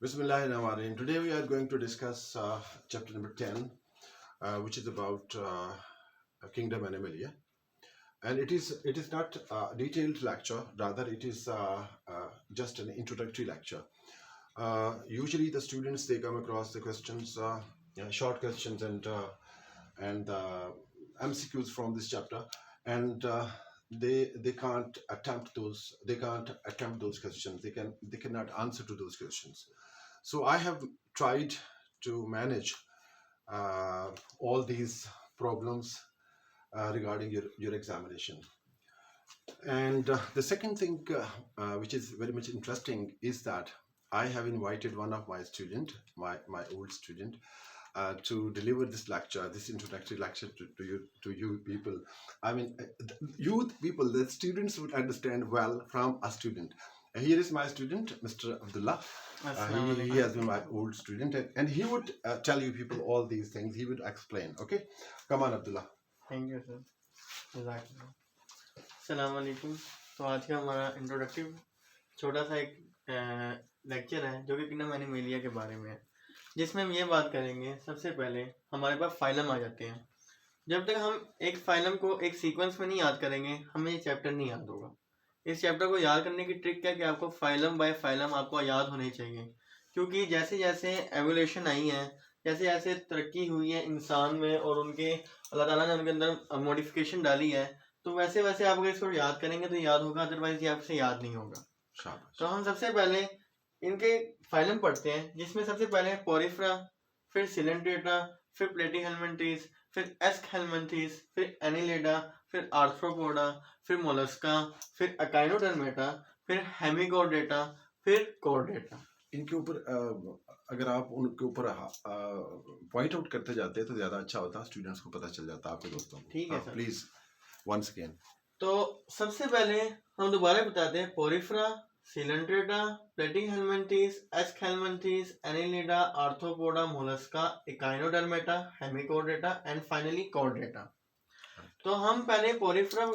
Bismillahirrahmanirrahim. Today we are going to discuss chapter number 10, which is about kingdom animalia. And it is not a detailed lecture, rather it is just an introductory lecture. Usually the students, they come across the questions, short questions and MCQs from this chapter, and they can't attempt those questions. They cannot answer to those questions. So I have tried to manage all these problems regarding your examination. And the second thing which is very much interesting is that I have invited one of my student, my old student, to deliver this lecture, this introductory lecture to you people. I mean, youth people, the students would understand well from a student. Here is my student, Mr. Abdullah. He has been my old student, and he would tell you people all these things. He would explain. Okay, come on, Abdullah. Thank you sir. अस्सलाम वालेकुम। तो आज का हमारा introductive छोटा सा एक lecture है जो कि किंगडम एनिमेलिया के बारे में है, जिसमें हम ये बात करेंगे। सबसे पहले हमारे पास फाइलम आ जाते हैं। जब तक हम एक फाइलम को एक सीक्वेंस में नहीं याद करेंगे, हमें ये चैप्टर नहीं याद होगा। इस चैप्टर को याद करने की ट्रिक क्या है कि आपको फाइलम बाय फाइलम आपको याद होने चाहिए, क्योंकि जैसे जैसे एवोल्यूशन आई है, जैसे जैसे तरक्की हुई है इंसान में और उनके अल्लाह ताला ने उनके अंदर मॉडिफिकेशन डाली है, तो वैसे वैसे आप अगर इसको याद करेंगे तो याद होगा, अदरवाइज ये आपसे याद नहीं होगा। तो हम सबसे पहले इनके फाइलम पढ़ते हैं, जिसमें सबसे पहले पोरिफेरा, फिर सिलेंट्रेटा, फिर प्लेटीहेल्मिन्थेस, फिर एस्कहेल्मिन्थेस, फिर एनिलिडा, फिर आर्थ्रोपोडा, फिर मोलस्का, फिर अकाइनोडर्मेटा, फिर हेमिगोडेटा, फिर कॉर्डेटा। इनके ऊपर अगर आप उनके ऊपर पॉइंट आउट करते जाते हैं तो ज्यादा अच्छा होता है, स्टूडेंट्स को पता चल जाता है, आपके दोस्तों को। ठीक है सर, प्लीज वंस अगेन। तो सबसे पहले हम दोबारा बताते हैं porifera, coelenterata, platyhelminthes, aschelminthes, annelida, arthropoda, mollusca, echinodermata, hemichordata and finally chordata. तो हम पहले पोरिफेरा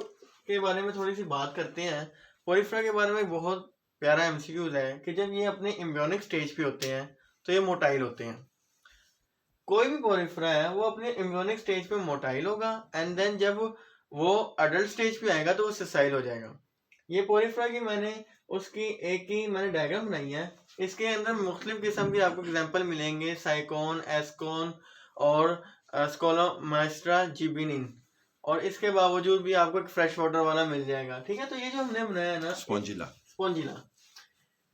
के बारे में थोड़ी सी बात करते हैं। पोरिफेरा के बारे में बहुत प्यारा एमसीक्यूज है कि जब ये अपने एम्ब्रियोनिक स्टेज पे होते हैं तो ये मोटाइल होते हैं। कोई भी पोरिफेरा है वो अपने एम्ब्रियोनिक स्टेज पे मोटाइल होगा, एंड देन जब वो अडल्ट स्टेज पे आएगा तो वो सेसाइल हो जाएगा। ये पोरिफेरा की मैंने उसकी एक ही मैंने डायग्राम बनाई है। इसके अंदर मुख्तलिफ किस्म के आपको एग्जाम्पल मिलेंगे, साइकोन, एस्कोन और स्कोलोमास्ट्रा जिबिनिन, और इसके बावजूद भी आपको एक फ्रेश वाटर वाला मिल जाएगा। ठीक है, तो ये जो हमने बनाया है ना, स्पॉन्जिला,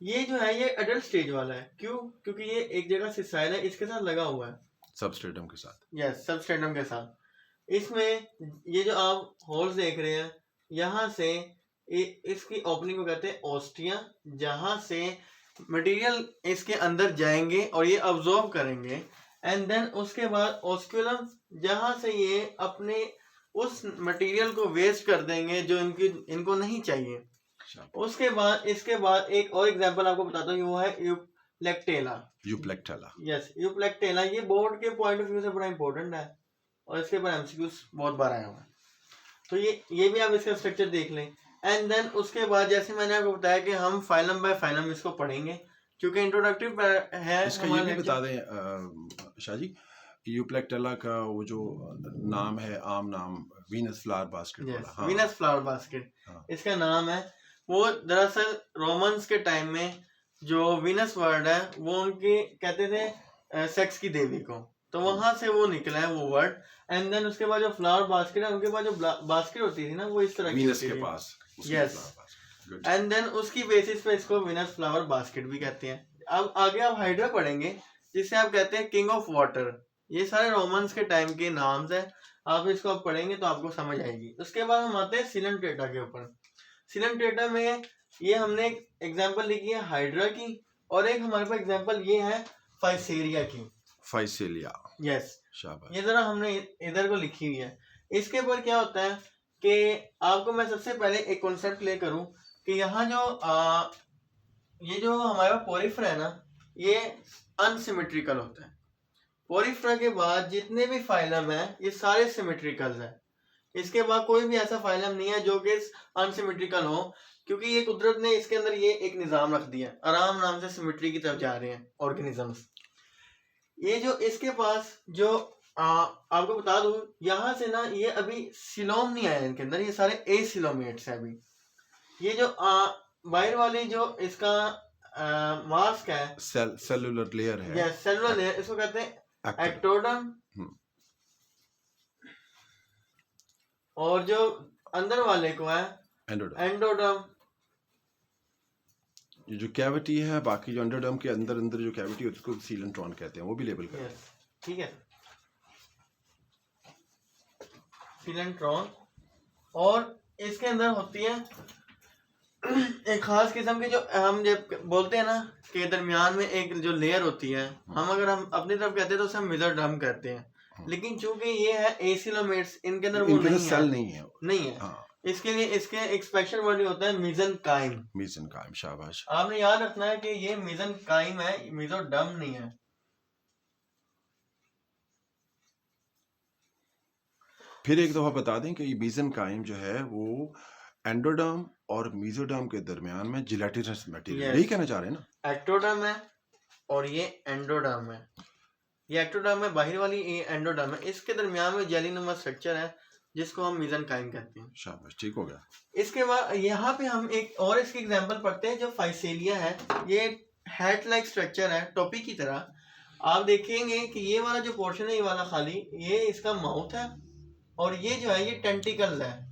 ये जो है ये अडल्ट स्टेज वाला है। क्यों? क्योंकि ये एक जगह सिसाइल है, इसके साथ लगा हुआ है, सबस्ट्रेटम के साथ। यस, सबस्ट्रेटम के साथ। इसमें ये जो आप होल्स देख रहे हैं, यहाँ से इसकी ओपनिंग को कहते हैं ओस्टिया, जहाँ से मटेरियल इसके अंदर जाएंगे और ये अब्जॉर्ब करेंगे, एंड देन उसके बाद ओस्कुलम, जहाँ से ये अपने उस मटेरियल को वेस्ट कर देंगे जो इनको नहीं चाहिए। उसके बाद इसके बाद एक और एग्जांपल आपको बताता हूँ, वो है यूप्लेक्टेला। यस, यूप्लेक्टेला ये बोर्ड के पॉइंट ऑफ व्यू से बड़ा इंपॉर्टेंट है और इसके ऊपर एमसीक्यूज बहुत बार आया हुआ है। तो ये भी आप इसका स्ट्रक्चर देख लें, एंड देन उसके बाद जैसे मैंने आपको बताया कि हम फाइलम बाय फाइलम इसको पढ़ेंगे, क्योंकि इंट्रोडक्टिव है। इसका ये भी बता दें शाह जी, यूप्लेक्टेला का वो जो नाम है, आम नाम वीनस फ्लावर बास्केट वाला। हाँ, वीनस फ्लावर बास्केट, हाँ, इसका नाम है। वो दरअसल रोमन्स के टाइम में जो वीनस वर्ड है वो उनके कहते थे सेक्स की देवी को, तो वहां से वो निकला है वो वर्ड। एंड देन उसके बाद जो फ्लावर बास्केट है, उनके पास जो बास्केट होती थी ना, वो इस तरह की होती थी। यस, एंड देन उसकी बेसिस पे इसको वीनस फ्लावर बास्केट भी कहते हैं। अब आगे आप हाइड्रा पढ़ेंगे, जिसे आप कहते हैं किंग ऑफ वाटर। ये सारे रोमन्स के टाइम के नाम्स है, आप इसको आप पढ़ेंगे तो आपको समझ आएगी। उसके बाद हम आते हैं सिलेंट्रेटा के ऊपर। सिलेंट्रेटा में ये हमने एग्जांपल लिखी है हाइड्रा की, और एक हमारे पास एग्जांपल ये है फाइसेलिया की। फाइसेलिया, यस, शाबाश। ये जरा हमने इधर को लिखी हुई है। इसके ऊपर क्या होता है कि आपको मैं सबसे पहले एक कॉन्सेप्ट क्लियर करूं कि यहाँ जो ये जो हमारे पास पोरिफेरा है ना, ये अनसिमेट्रिकल होता है। पोरिफेरा के बाद जितने भी फाइलम है ये सारे सिमेट्रिकल है। इसके बाद कोई भी ऐसा फाइलम नहीं है जो कि अनसिमेट्रिकल हो, क्योंकि ये कुदरत ने इसके अंदर ये एक निज़ाम रख दिया, आराम नाम से सिमेट्री की तरफ जा रहे हैं ऑर्गेनिजम्स। ये जो इसके पास जो आपको बता दूं, यहाँ से ना ये अभी सिलोम नहीं आया इनके अंदर, ये सारे एसिलोमेट्स है अभी। ये जो बाहर वाली जो इसका मास्क है, सेलुलर लेयर है, यस सेलुलर लेयर, इसको कहते हैं एक्टोडर्म। और जो अंदर वाले को है एंडोडर्म। ये जो कैविटी है, बाकी जो एंडोडर्म के अंदर अंदर जो कैविटी होती है उसको सीलेंट्रॉन कहते हैं, वो भी लेबल करते हैं। ठीक है, सीलेंट्रॉन। और इसके अंदर होती है एक खास किस्म की, जो हम जब बोलते हैं ना कि दरमियान में एक जो लेयर होती है, हम अगर हम अपनी तरफ कहते हैं तो उसे मेसोडर्म कहते हैं, लेकिन चूंकि ये है एसिलोमेट्स, इनके अंदर वो नहीं सेल नहीं है, नहीं है। हाँ। इसके लिए इसके एक स्पेशल वर्ड होता है मेसेनकाइम। मेसेनकाइम, शाबाश। आपने याद रखना है कि ये मेसेनकाइम है, मेसोडर्म नहीं है। फिर एक दफा बता दें कि ये मेसेनकाइम जो है वो एंडोडर्म और मेसोडर्म के दरमियान में जिलेटिनस मटेरियल, यही कहना चाह रहे हैं ना। एक्टोडर्म है और ये एंडोडर्म है। ये एक्टोडर्म है, बाहर वाली ये एंडोडर्म है, इसके दरमियान में जेलीनुमा स्ट्रक्चर है जिसको हम मेसेनकाइम कहते हैं। शाबाश, ठीक हो गया। इसके बाद यहाँ पे हम एक और इसकी एग्जांपल पढ़ते हैं, जो फाइसेलिया है। ये हैट लाइक स्ट्रक्चर है, टोपी की तरह। आप देखेंगे कि ये वाला जो पोर्शन है, ये वाला खाली, ये इसका माउथ है, और ये जो है ये टेंटिकल्स है,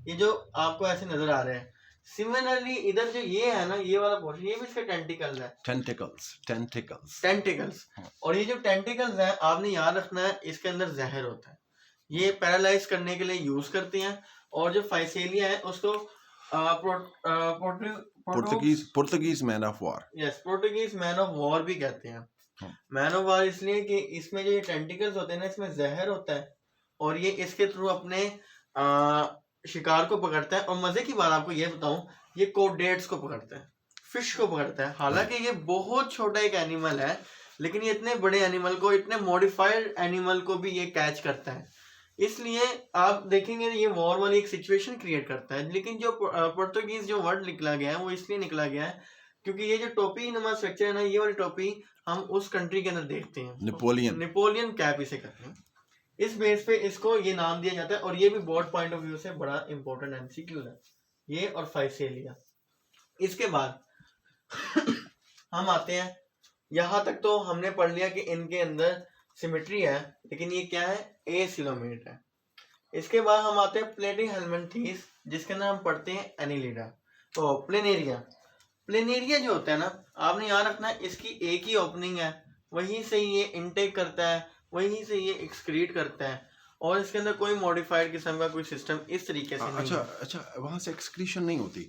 ये जो आपको ऐसे नजर आ रहे हैं। सिमिलरली इधर जो ये है ना, ये वाला पोर्शन, ये भी इसके टेंटिकल्स है, टेंटिकल्स। और ये जो टेंटिकल्स है, आपने याद रखना है, इसके अंदर जहर होता है, ये पैरालाइज करने के लिए यूज करते हैं। और जो फाइसेलिया है उसको Portuguese man of war, yes Portuguese man of war भी कहते हैं। मैन ऑफ वॉर इसलिए कि इसमें जो ये टेंटिकल्स होते हैं ना, इसमें जहर होता है, और ये इसके थ्रू अपने शिकार को पकड़ता है। और मजे की बात आपको ये बताऊं, ये कोडेट्स को पकड़ता है, फिश को पकड़ता है। हालांकि ये बहुत छोटा एक एनिमल है, लेकिन ये इतने बड़े एनिमल को, इतने मॉडिफाइड एनिमल को भी ये कैच करता है। इसलिए आप देखेंगे ये वॉर वाली एक सिचुएशन क्रिएट करता है। लेकिन जो पुर्तगीज जो वर्ड निकला गया है, वो इसलिए निकला गया है क्योंकि ये जो टोपी नुमा स्ट्रक्चर है ना, ये वाली टोपी हम उस कंट्री के अंदर देखते हैं, नेपोलियन कैप इसे कहते हैं। इस बेस पे इसको ये नाम दिया जाता है, और ये भी बोर्ड पॉइंट ऑफ व्यू से बड़ा इंपॉर्टेंट एमसीक्यू है, ये और फाइसेलिया। इसके बाद हम आते हैं, यहाँ तक तो हमने पढ़ लिया कि इनके अंदर सिमेट्री है, लेकिन ये क्या है, एसिलोमेट है। इसके बाद हम आते हैं प्लेटिंग हेलमिंथीज, जिसके अंदर हम पढ़ते हैं एनिलिडा। तो प्लेनेरिया जो होता है ना, आपने याद रखना है, इसकी एक ही ओपनिंग है, वहीं से ये इनटेक करता है, वहीं से ये एक्सक्रीट करता है, और इसके अंदर कोई मॉडिफाइड किस्म का कोई सिस्टम इस तरीके से नहीं है। अच्छा, वहां से एक्सक्रीशन नहीं होती,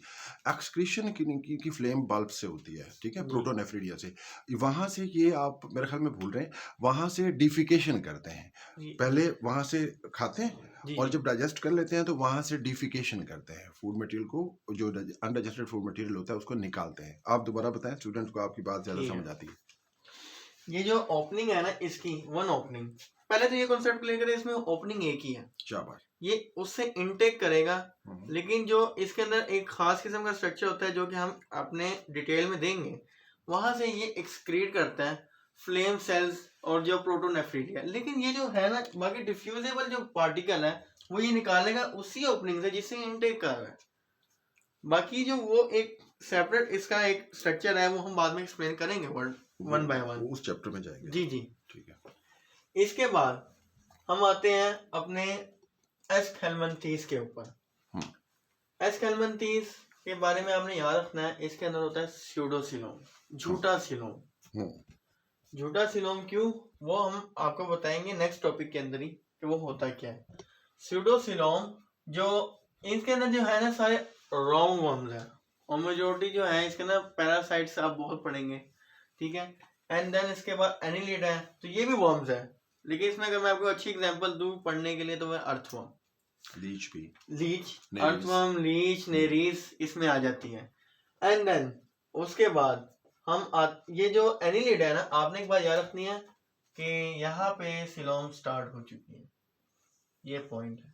एक्सक्रीशन की फ्लेम बल्ब से होती है, ठीक है, प्रोटोनेफ्रिडिया से। वहां से ये आप मेरे ख्याल में भूल रहे हैं, वहां से डिफिकेशन करते हैं, पहले वहां से खाते हैं, और जब डाइजेस्ट कर लेते हैं तो वहां से डिफिकेशन करते हैं, फूड मटेरियल को, जो अनडाइजेस्टेड फूड मटेरियल होता है उसको निकालते हैं। आप दोबारा बताएं, स्टूडेंट को आपकी बात ज्यादा समझ आती है। ये जो ओपनिंग है ना, इसकी वन ओपनिंग, पहले तो ये कॉन्सेप्ट क्लियर करें, इसमें ओपनिंग एक ही है, शाबाश। ये उससे इनटेक करेगा, लेकिन जो इसके अंदर एक खास किस्म का स्ट्रक्चर होता है, जो कि हम अपने डिटेल में देंगे, वहां से ये एक्सक्रीट करता है फ्लेम सेल्स और जो प्रोटोनेफ्रिडिया। लेकिन ये जो है ना, बाकी डिफ्यूजेबल जो पार्टिकल है, वो ये निकालेगा उसी ओपनिंग से जिससे इनटेक कर रहा है। बाकी जो वो एक सेपरेट इसका एक स्ट्रक्चर है, वो हम बाद में एक्सप्लेन करेंगे वन बाय वन, उस चैप्टर में जाएंगे। जी ठीक है। इसके बाद हम आते हैं अपने एस्केलमंथीस के ऊपर। एस्केलमंथीस के बारे में आपने याद रखना है, इसके अंदर होता है स्यूडोसिलोम, झूठा सिलोम। झूठा सिलोम क्यों, वो हम आपको बताएंगे नेक्स्ट टॉपिक के अंदर ही कि वो होता क्या है। स्यूडोसिलोम जो इसके अंदर जो है ना, सारे राउंड वर्म्स है, और मेजोरिटी जो है इसके अंदर पैरासाइट्स आप बहुत पढ़ेंगे, ठीक है। एंड देन इसके बाद एनिलिडा है, तो ये भी वर्म्स है, लेकिन इसमें अगर मैं आपको अच्छी एग्जांपल दूं पढ़ने के लिए, तो वह अर्थवर्म, अर्थवर्म, लीच, नेरीज इसमें आ जाती है। एंड देन उसके बाद हम ये जो एनिलिडा है ना, आपने एक बात याद रखनी है कि यहाँ पे सिलोम स्टार्ट हो चुकी है, ये पॉइंट है,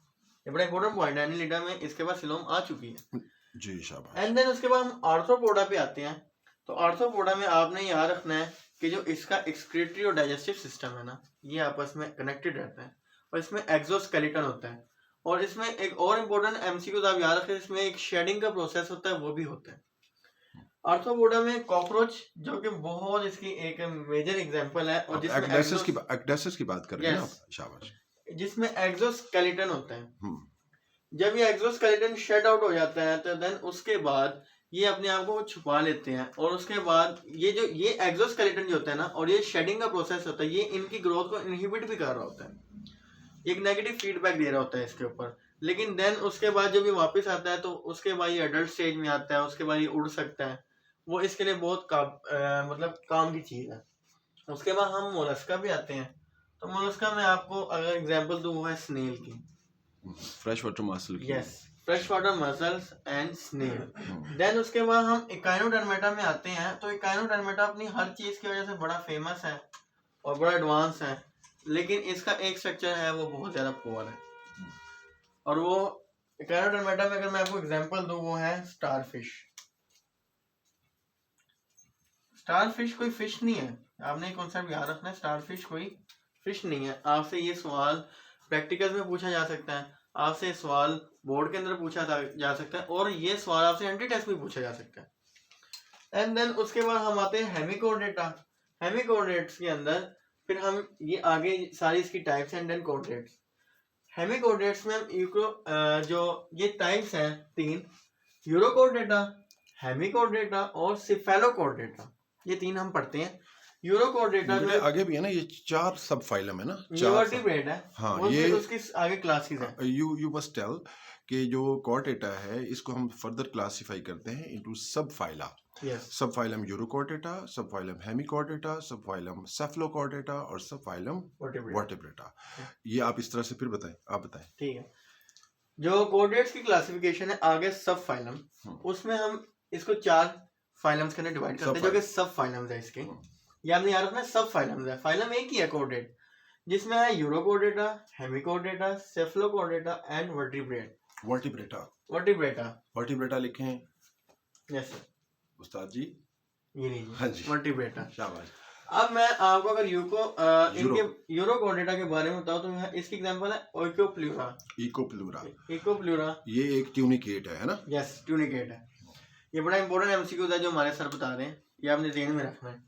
ये बड़ा इंपॉर्टेंट पॉइंट है, एनिलिडा में इसके बाद सिलोम आ चुकी है। जी शाबाश। एंड देन उसके बाद हम आर्थ्रोपोडा पे आते हैं। तो आर्थ्रोपोडा में आपने याद रखना है कि जो इसका एक्सक्रीटरी और डाइजेस्टिव सिस्टम है ना, ये आपस में कनेक्टेड रहता है और इसमें एक्सोस्केलेटन होता है। और इसमें एक और इम्पोर्टेंट एमसीक्यूज आप याद रखें, इसमें एक शेडिंग का प्रोसेस होता है, वो भी होता है। आर्थ्रोपोडा में कॉकरोच जो कि बहुत इसकी एक मेजर एग्जांपल है, और जिसमें एक्डेसिस की बात कर रहे हैं ना आप, शाबाश। जिसमें एक्सोस्केलेटन होता है। हम्म। जब ये एक्सोस्केलेटन शेड आउट हो जाता है तो देन उसके बाद ये अपने आप को छुपा लेते हैं, और उसके बाद ये एक्सोस्केलेटन जो होता है ना, और ये शेडिंग का प्रोसेस होता है, ये इनकी ग्रोथ को इनहिबिट भी कर रहा होता है, एक नेगेटिव फीडबैक दे रहा होता है इसके ऊपर। लेकिन देन उसके बाद जब ये वापस आता है तो उसके बाद ये अडल्ट स्टेज में आता है, उसके बाद ये उड़ सकता है, वो इसके लिए बहुत मतलब काम की चीज़ है। उसके बाद हम मोलस्का भी आते हैं। तो मोलस्का में आपको अगर एग्जांपल दूं वो है स्नेल की, फ्रेश वाटर मसल की। Yes, fresh water mussels and snail. Then उसके बाद हम इकाइनोडर्मेटा में आते हैं। तो इकाइनोडर्मेटा अपनी हर चीज की वजह से बड़ा फेमस है और बड़ा एडवांस है, लेकिन इसका एक स्ट्रक्चर है वो बहुत ज्यादा पुअर है। और वो इकाइनोडर्मेटा में अगर मैं आपको एग्जांपल दूं वो है स्टारफिश। स्टारफिश कोई फिश नहीं है, आपने एक कॉन्सेप्ट याद रखना है, स्टारफिश कोई फिश नहीं है। आपसे ये सवाल प्रैक्टिकल में पूछा जा सकता है, आपसे सवाल बोर्ड के अंदर पूछा जा सकता है, और ये सवाल आपसे एंट्री टेस्ट में पूछा जा सकता है। एंड देन उसके बाद हम आते हैं हेमिकोर्डेटा। हेमिकोर्डेट्स के अंदर फिर हम ये आगे सारी इसकी टाइप्स एंड देन कोर्डेट्स। हेमिकोर्डेट्स में हम जो ये टाइप्स हैं 3, यूरोकोर्डेटा, हेमिकोर्डेटा और सिफेलोकोर्डेटा, ये 3 हम पढ़ते हैं। यूरोकोर्डेटा जो आगे भी है ना, ये 4 सब फाइलम है ना, वर्टिब्रेट है। हाँ, ये उसकी आगे क्लासेस है। यू मस्ट टेल कि जो कॉर्डेटा है इसको हम फर्दर क्लासिफाई करते हैं इनटू सब फाइला। सब फाइलम यूरोकॉर्डेटा, सब फाइलम हेमिकॉर्डेटा, सब फाइलम सेफलोकॉर्डेटा और सब फाइलम वर्टिब्रेटा। ये आप इस तरह से फिर बताएं, आप बताएं। ठीक है, जो कोर्डेट्स की क्लासिफिकेशन है आगे सब फाइलम, उसमें हम इसको 4 फाइलम्स के अंदर डिवाइड करते हैं, जो कि सब फाइलम्स है इसके। ये आपने याद रखना है, सब फाइलम्स है, फाइलम एक ही है कोर्डेट, जिसमें है यूरोकोर्डेटा, हेमिकोर्डेटा, सेफलोकोर्डेटा एंड वर्टिब्रेट। वर्टिब्रेटा लिखें। Yes sir. उस्ताद जी ये लीजिए। हाँ जी, वर्टिब्रेटा। शाबाश। अब मैं आपको अगर इनके यूरोकोर्डेटा के बारे में बताऊं तो इसकी एग्जांपल है इकोप्लूरा। ये एक ट्यूनिकेट है ना? यस, ट्यूनिकेट है। ये बड़ा इंपॉर्टेंट एमसीक्यू है जो हमारे सर बता रहे हैं, ये आपने ध्यान में रखना है।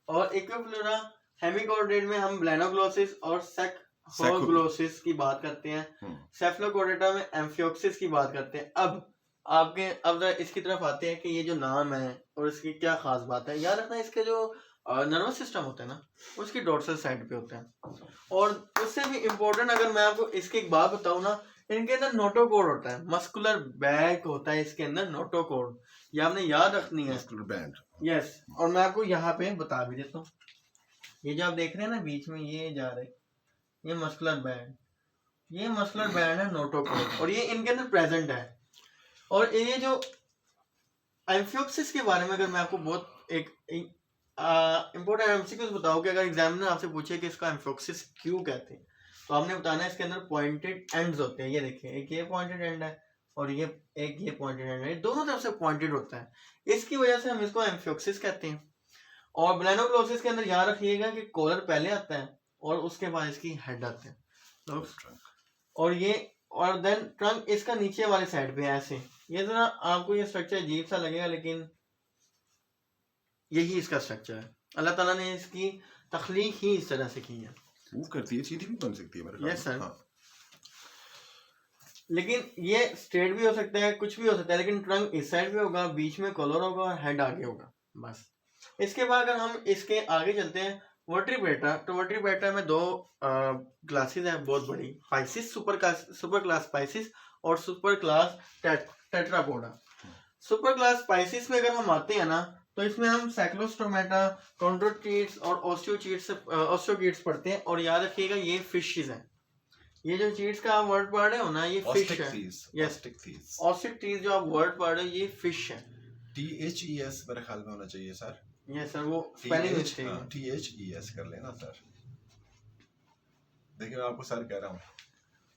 और इकोप्लूरा हेमिकोर्डेट में हम ब्लेनोग्लोसिस और सेक्होग्लोसिस की बात करते हैं। सेफलोकोर्डेटा में एम्फियोक्सिस की बात करते हैं। अब इसकी तरफ आते हैं कि ये जो नाम है और इसकी क्या खास बात है। याद रखना, इसके जो नर्वस सिस्टम होता है ना, उसकी डोर्सल साइड पे होता है। और उससे भी इम्पोर्टेंट अगर मैं आपको इसकी एक बात बताऊं ना, इनके अंदर नोटोकोड होता है, मस्कुलर बैग होता है इसके अंदर, नोटोकोड, ये आपने याद रखनी है। Muscular band. यस, और मैं आपको यहाँ पे बता भी देता हूँ, ये जो आप देख रहे हैं ना बीच में ये जा रहे, ये मस्कुलर बैंड, ये मस्कुलर बैंड है नोटोकोड, और ये इनके अंदर प्रेजेंट है। और ये जो एम्फियोक्सिस के बारे में अगर मैं आपको बहुत एक इम्पोर्टेंट एमसीक्यूज बताऊं कि अगर एग्जामिनर आपसे पूछे कि इसका एम्फियोक्सिस क्यों कहते हैं, तो आपने बताना है इसके अंदर पॉइंटेड एंड्स होते हैं। ये देखिए, एक ये पॉइंटेड एंड है और ये पॉइंटेड एंड है, दोनों तरफ से पॉइंटेड होता है, इसकी वजह से हम इसको एम्फियोक्सिस कहते हैं। और ब्लेनोग्लोसिस के अंदर याद रखिएगा कि कॉलर पहले आता है और उसके बाद इसकी हेड आता है, और देन ट्रंक इसका नीचे वाले साइड पे है ऐसे। ये जरा आपको ये स्ट्रक्चर अजीब सा लगेगा, लेकिन यही इसका स्ट्रक्चर है। अल्लाह ताला ने इसकी तख्लीक ही इस तरह से की है। मूव करती है, सीधी भी बन सकती है मेरे ख्याल में। Yes sir. लेकिन ये स्ट्रेट भी हो सकता है, कुछ भी हो सकता है, लेकिन ट्रंक इस साइड पे होगा, बीच में कॉलर होगा और हेड आगे होगा, बस। इसके बाद अगर हम इसके आगे चलते हैं वर्टिब्रेटा, तो वर्टिब्रेटा में 2 क्लासेस हैं बहुत बड़ी, पाइसिस, सुपर क्लास पाइसिस और super class Tetrapoda. Super class Pisces में अगर हम आते हैं ना, तो इसमें हम साइक्लोस्टोमेटा, कॉन्ड्रोचीट्स और ऑस्टियोचीट्स पढ़ते हैं। और याद रखिएगा ये फिशेस हैं, ये जो चीट्स का आप वर्ड पढ़ रहे हो ना, ये फिश है। यस, ऑस्टिक जो आप वर्ड पढ़ रहे हो ये फिश है। THES मेरे ख्याल में होना चाहिए सर। यस सर, वो स्पेलिंग मिस्टेक है। THES कर लेना सर। देखिए मैं आपको सर कह रहा हूँ।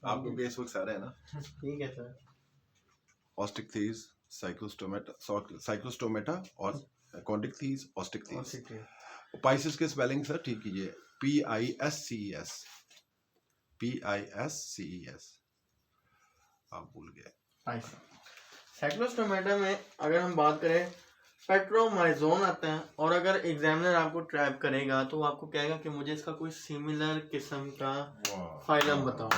आपको केस बुक सारे है ना? ठीक है सर। ऑस्टिक्थीज, साइक्लोस्टोमेटा और कॉन्टिक्थीज, ऑस्टिक्थीज। पाइसिस के स्पेलिंग सर ठीक कीजिए, PISCES, PISCES, आप भूल गए। साइक्लोस्टोमेटा में अगर हम बात करें पेट्रोमाइजोन आता है, और अगर एग्जामिनर आपको ट्रैप करेगा तो वो आपको कहेगा कि मुझे इसका कोई सिमिलर किस्म का फाइलम बताओ।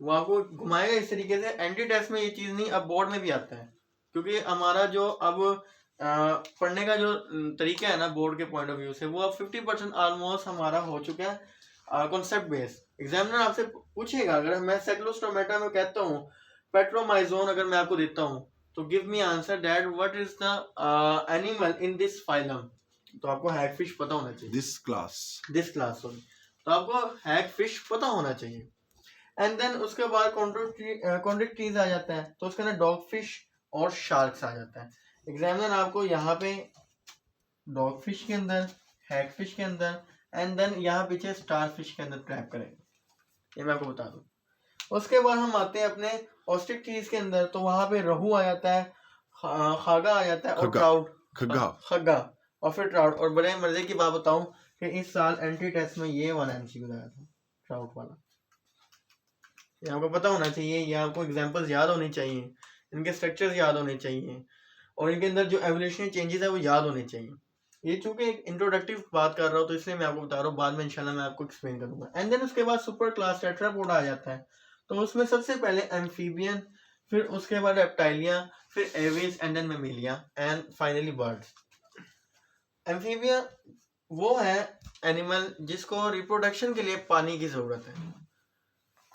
वो आपको घुमाएगा इस तरीके से। एंटी टेस्ट में ये चीज़ नहीं, अब बोर्ड में भी आता है, क्योंकि हमारा जो अब पढ़ने का जो तरीका है ना बोर्ड के पॉइंट ऑफ व्यू से, वो अब 50% ऑलमोस्ट हमारा हो चुका है कॉन्सेप्ट बेस्ड। एग्जामिनर आपसे पूछेगा, अगर मैं साइक्लोस्टोमेटा में कहता हूँ पेट्रोमाइजोन अगर मैं आपको देता हूँ, तो give me answer that what is the animal in this phylum, तो आपको हैगफिश पता होना चाहिए। दिस क्लास सॉरी, तो आपको हैगफिश पता होना चाहिए। एंड देन उसके बाद कॉन्ट्रैक्टीज आ जाता है, तो उसके अंदर डॉगफिश और शार्क्स आ जाता है। एग्जामिनर आपको यहाँ पे डॉगफिश के अंदर, हैगफिश के अंदर, एंड देन यहाँ पीछे स्टारफिश के अंदर ट्रैप करेंगे, ये मैं आपको बता दूं। उसके बाद हम आते हैं अपने ऑस्ट्रिक्टीज के अंदर, तो वहां पे रहू आ जाता है, खागा आ जाता है, और ट्राउट, खग्गा, और फिर ट्राउट। और बड़े मजे की बात बताऊं कि इस साल एंट्री टेस्ट में ये वाला MCQ आया था, ट्राउट वाला। ये आपको पता होना चाहिए, ये आपको एग्जांपल्स याद होने चाहिए, इनके स्ट्रक्चर्स याद होने चाहिए, और इनके अंदर जो एवोल्यूशनरी चेंजेस है वो याद होने चाहिए। ये चूंकि एक इंट्रोडक्टिव बात कर रहा हूँ तो इसलिए मैं आपको बता रहा हूँ, बाद में इंशाल्लाह मैं आपको एक्सप्लेन करूंगा। एंड देन उसके बाद सुपर क्लास टेट्रापोडा आ जाता है, तो उसमें सबसे पहले एम्फीबियन, फिर उसके बाद रेप्टाइलिया, फिर aves, and then mammalia, and finally birds. Amphibian वो है एनिमल जिसको रिप्रोडक्शन के लिए पानी की जरूरत है।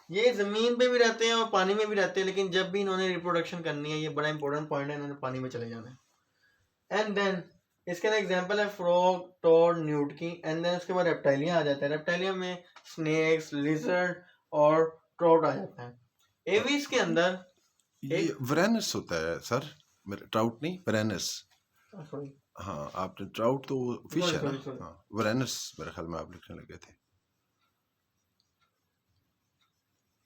ये जमीन पे भी रहते हैं और पानी में भी रहते हैं, लेकिन जब भी इन्होंने रिप्रोडक्शन करनी है, ये बड़ा इंपॉर्टेंट पॉइंट है, इन्होंने पानी में चले जाना है। एंड देन इसके अंदर एग्जांपल है फ्रॉग, टोड, न्यूट की। एंड देन उसके बाद रेप्टाइलिया आ जाता है, रेप्टाइलिया में स्नेक्स, लिजर्ड और ट्राउट आ जाता है। एविस के अंदर ये वरेनस होता है सर, ट्राउट नहीं, वरेनस। सॉरी, हाँ आपने ट्राउट तो फिश है ना, हाँ वरेनस मेरे ख्याल में आप लिखने लगे थे,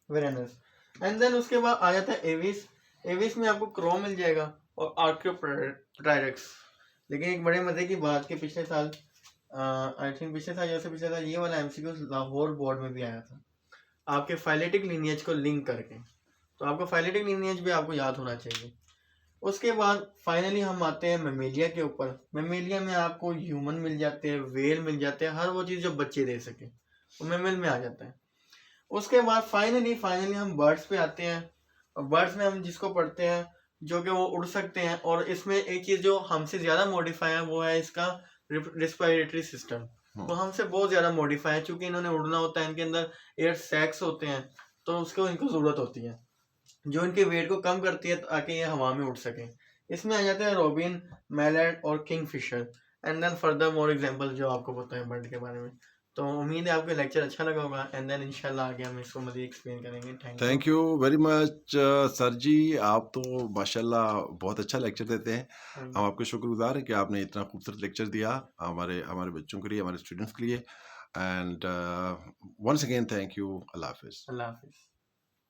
वेरेनस। एंड देन उसके बाद आ जाता है एविस। एविस में आपको क्रो मिल जाएगा और आर्कियोप्टेरिक्स। लेकिन एक बड़े मजे की बात कि पिछले साल आई थिंक पिछले साल ये वाला MCQ लाहौर बोर्ड में भी आया था, आपके फाइलेटिक लीनिएज को लिंक करके। तो आपको फाइलेटिक लीनिएज भी आपको याद होना चाहिए। उसके बाद फाइनली हम आते हैं मेमेलिया के ऊपर। मेमेलिया में आपको ह्यूमन मिल जाते हैं, वेल मिल जाते हैं, हर वो चीज़ जो बच्चे दे सके वो मेमल में आ जाता है। उसके बाद फाइनली हम बर्ड्स पे आते हैं, और बर्ड्स में हम जिसको पढ़ते हैं जो कि वो उड़ सकते हैं, और इसमें एक चीज़ जो हमसे ज़्यादा मॉडिफाई है वो है इसका रिस्पिरेटरी सिस्टम। वो हमसे बहुत ज़्यादा मॉडिफाई है, चूँकि इन्होंने उड़ना होता है, इनके अंदर एयर सैक्स होते हैं, तो उसको इनको ज़रूरत होती है जो इनके वेट को कम करती है ताकि ये हवा में उड़ सकें। इसमें आ जाते हैं रॉबिन, मैलेट और kingfisher, and then further more example जो आपको पता है बर्ड के बारे में। तो उम्मीद है आपको लेक्चर अच्छा लगा होगा, एंड देन इंशाल्लाह आगे हम इसको मज़ीद एक्सप्लेन करेंगे। Thank you very much sir जी, आप तो माशाल्लाह बहुत अच्छा लेक्चर देते हैं। हम आपके शुक्रगुजार हैं कि आपने इतना खूबसूरत लेक्चर दिया हमारे बच्चों के लिए, हमारे स्टूडेंट्स के लिए। And once again thank you. अल्लाह हाफिज़।